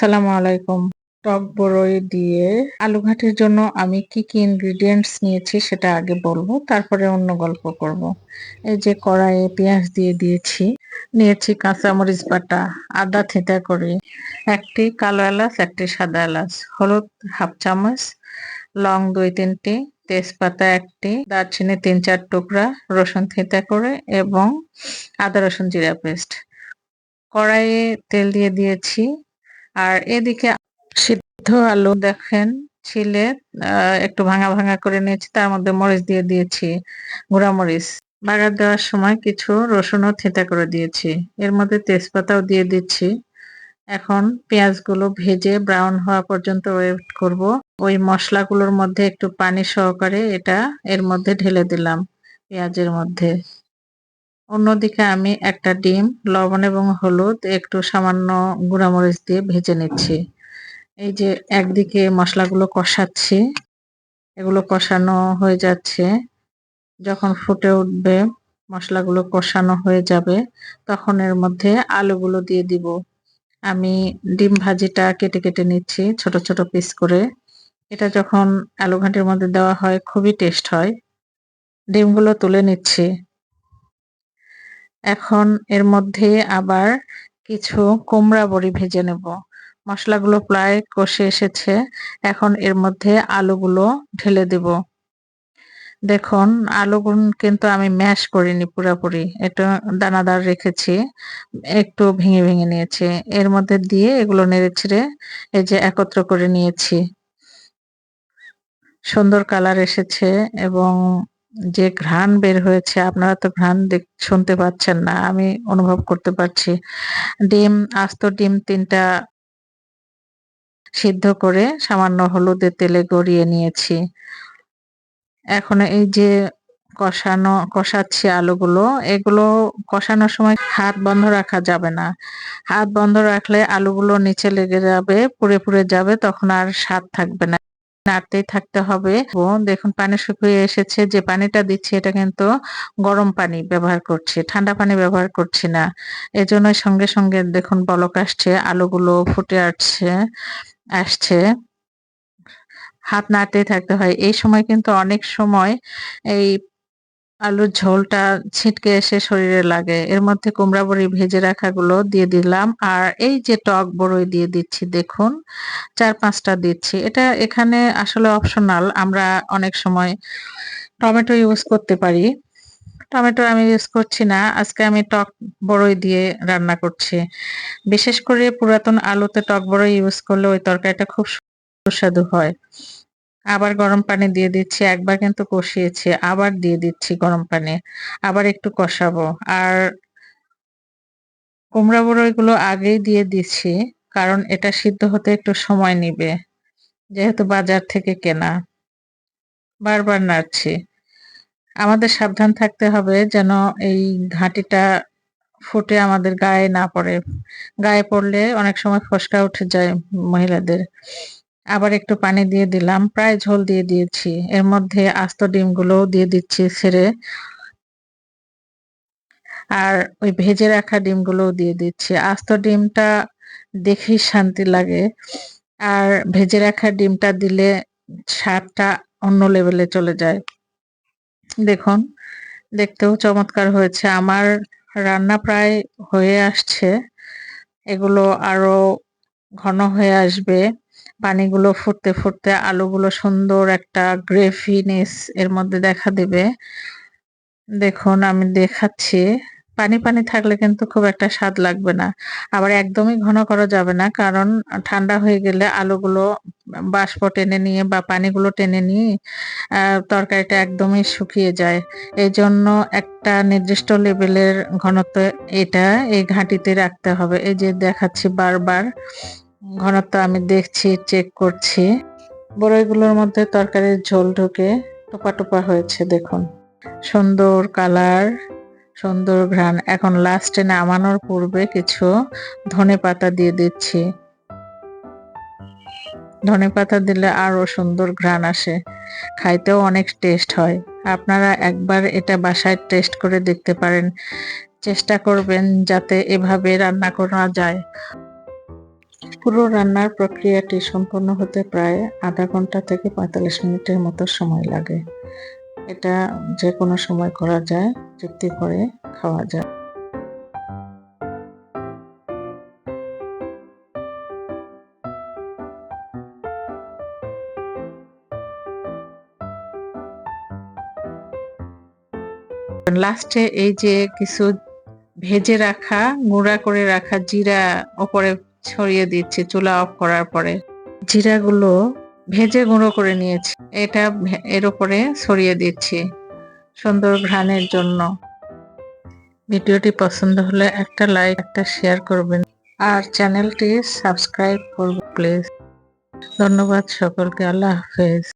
আসসালামু আলাইকুম। টক বড়ই দিয়ে আলু ঘাটির জন্য আমি কি ইনগ্রিডিয়েন্টস নিয়েছি সেটা আগে বলবো, তারপরে অন্য গল্প করব। এই যে কড়াইয়ে পেঁয়াজ দিয়ে দিয়েছি, নিয়েছি কাঁচামরিচ বাটা, আদা থেঁতা করে, একটি কালো এলাচ, একটি সাদা এলাচ, হলুদ হাফ চামচ, লং 2-3টি, তেজপাতা একটি, দারচিনি 3-4 টুকরা, রসুন থেঁতা করে এবং আদা রসুন জিরা পেস্ট। কড়াইয়ে তেল দিয়ে দিয়েছি। আর এদিকে সিদ্ধ আলু দেখেন ছিলে একটু ভাঙা ভাঙা করে নিয়েছি, তার মধ্যে মরিচ দিয়ে দিয়েছি, গুঁড়া মরিচ। বাগার দেওয়ার সময় কিছু রসুনও থেঁতা করে দিয়েছি, এর মধ্যে তেজপাতাও দিয়ে দিচ্ছি। এখন পেঁয়াজগুলো ভেজে ব্রাউন হওয়া পর্যন্ত ওয়েট করব। ওই মশলাগুলোর মধ্যে একটু পানি সহকারে এটা এর মধ্যে ঢেলে দিলাম পেঁয়াজের মধ্যে। অন্যদিকে আমি একটা ডিম লবণ এবং হলুদ একটু সামান্য গুঁড়ামরিচ দিয়ে ভেজে নিচ্ছি। এই যে একদিকে মশলাগুলো কষাচ্ছি, এগুলো কষানো হয়ে যাচ্ছে। যখন ফুটে উঠবে, মশলাগুলো কষানো হয়ে যাবে, তখন এর মধ্যে আলুগুলো দিয়ে দিব। আমি ডিম ভাজিটা কেটে কেটে নিচ্ছি ছোট ছোট পিস করে। এটা যখন আলু ঘাঁটির মধ্যে দেওয়া হয় খুবই টেস্ট হয়। ডিমগুলো তুলে নিচ্ছি। এখন এর মধ্যে আবার কিছু কুমড়া বড়ি ভেজে নেব। মশলাগুলো প্রায় কষে এসেছে, এখন এর মধ্যে আলুগুলো ঢেলে দেব। দেখুন, আলুগুলো কিন্তু আমি ম্যাশ করিনি পুরোপুরি, এটা দানাদার রেখেছি, একটু ভেঙে ভেঙে নিয়েছি। এর মধ্যে দিয়ে এগুলো নেড়েচেড়ে এই যে একত্র করে নিয়েছি। সুন্দর কালার এসেছে এবং যে ঘ্রাণ বের হয়েছে, আপনারা তো ঘ্রাণ শুনতে পাচ্ছেন না, আমি অনুভব করতে পারছি। আস্ত ডিম 3টা সিদ্ধ করে সামান্য হলুদের তেলে গড়িয়ে নিয়েছি। এখন এই যে কষাচ্ছি আলুগুলো, এগুলো কষানোর সময় হাত বন্ধ রাখা যাবে না। হাত বন্ধ রাখলে আলুগুলো নিচে লেগে যাবে, পুড়ে পুড়ে যাবে, তখন আর স্বাদ থাকবে না। নাড়তেই থাকতে হবে। দেখুন পানি শুকিয়ে এসেছে, যে পানিটা দিচ্ছি এটা কিন্তু গরম পানি ব্যবহার করছি, ঠান্ডা পানি ব্যবহার করছি না। এজন্য সঙ্গে সঙ্গে দেখুন বলক আসছে, আলুগুলো ফুটে আসছে। হাত নাড়তেই থাকতে হয়। এই সময় কিন্তু অনেক সময় এই আলুর ঝোলটা ছিটকে এসে শরীরে লাগে। এর মধ্যে কুমড়া বড়ি ভেজে রাখাগুলো দিয়ে দিলাম। আর এই যে টক বড়ই দিয়ে দিচ্ছি দেখুন, 4-5টা দিচ্ছি। এটা এখানে আসলে অপশনাল। আমরা অনেক সময় টমেটো ইউজ করতে পারি। টমেটো আমি ইউজ করছি না। আজকে আমি টক বড়ই দিয়ে রান্না করছি। বিশেষ করে পুরাতন আলুতে টক বড়ই ইউজ করলে ওই তরকারিটা খুব সুস্বাদু হয়। আবার গরম পানি দিয়ে দিচ্ছি। একবার কিন্তু কষিয়েছি, আবার দিয়ে দিচ্ছি গরম পানি। আবার একটু কষাবো। আর কুমড়া বড়ইগুলো আগেই দিয়ে দিচ্ছি, কারণ এটা সিদ্ধ হতে একটু সময় নিবে। যেহেতু বাজার থেকে কেনা। বারবার নাড়ছি। আমাদের সাবধান থাকতে হবে যেন এই ঘাঁটিটা ফুটে আমাদের গায়ে না পড়ে। গায়ে পড়লে অনেক সময় ফোস্কা উঠে যায় মহিলাদের। আবার একটু পানি দিয়ে দিলাম, প্রায় ঝোল দিয়ে দিয়েছি। এর মধ্যে আস্ত ডিমগুলোও দিয়ে দিচ্ছি ছেড়ে। আর ওই ভেজে রাখা ডিমগুলোও দিয়ে দিচ্ছি। আস্ত ডিমটা দেখেই শান্তি লাগে। আর ভেজে রাখা ডিমটা দিলে স্বাদটা অন্য লেভেলে চলে যায়। দেখুন, দেখতেও চমৎকার হয়েছে। আমার রান্না প্রায় হয়ে আসছে। এগুলো আরো ঘন হয়ে আসবে। পানিগুলো ফুটতে ফুটতে আলুগুলো সুন্দর একটা গ্রেভিনেস এর মধ্যে দেখা দেবে। দেখুন আমি দেখাচ্ছি। পানি পানি থাকলে কিন্তু খুব একটা স্বাদ লাগবে না। আবার একদমই ঘন করা যাবে না, কারণ ঠান্ডা হয়ে গেলে আলুগুলো বাষ্প টেনে নিয়ে বা পানিগুলো টেনে নিয়ে তরকারিটা একদমই শুকিয়ে যায়। এইজন্য একটা নির্দিষ্ট লেভেলের ঘনত্ব এটা এই ঘাঁটিতে রাখতে হবে। এই যে দেখাচ্ছি বারবার ঘনত্ব আমি দেখছি, চেক করছি। বড়ইগুলোর মধ্যে তরকারির ঝোল ঢুকে টোপা টোপা হয়েছে দেখুন। সুন্দর কালার, সুন্দর ঘ্রাণ। এখন লাস্টে নামানোর পূর্বে কিছু ধনেপাতা দিয়ে দিচ্ছি। ধনেপাতা দিলে আরো সুন্দর ঘ্রাণ আসে, খাইতেও অনেক টেস্ট হয়। আপনারা একবার এটা বাসায় টেস্ট করে দেখতে পারেন। চেষ্টা করবেন যাতে এভাবে রান্না করা যায়। পুরো রান্নার প্রক্রিয়াটি সম্পন্ন হতে প্রায় আধা ঘন্টা থেকে 45 মিনিটের মতো সময় লাগে। এটা যে কোনো সময় করা যায়, তৃপ্তি করে খাওয়া যায়। লাস্টে এই যে কিছু ভেজে রাখা, গুঁড়া করে রাখা জিরা ওপরে ছড়িয়ে দিচ্ছি চুলা অফ করার পরে। জিরাগুলো ভেজে গুঁড়ো করে নিয়েছি, এটা এর উপরে ছড়িয়ে দিচ্ছি সুন্দর ঘ্রাণের জন্য। ভিডিওটি পছন্দ হলে একটা লাইক, একটা শেয়ার করবেন আর চ্যানেলটি সাবস্ক্রাইব করবেন প্লিজ। ধন্যবাদ সকলকে। আল্লাহ হাফেজ।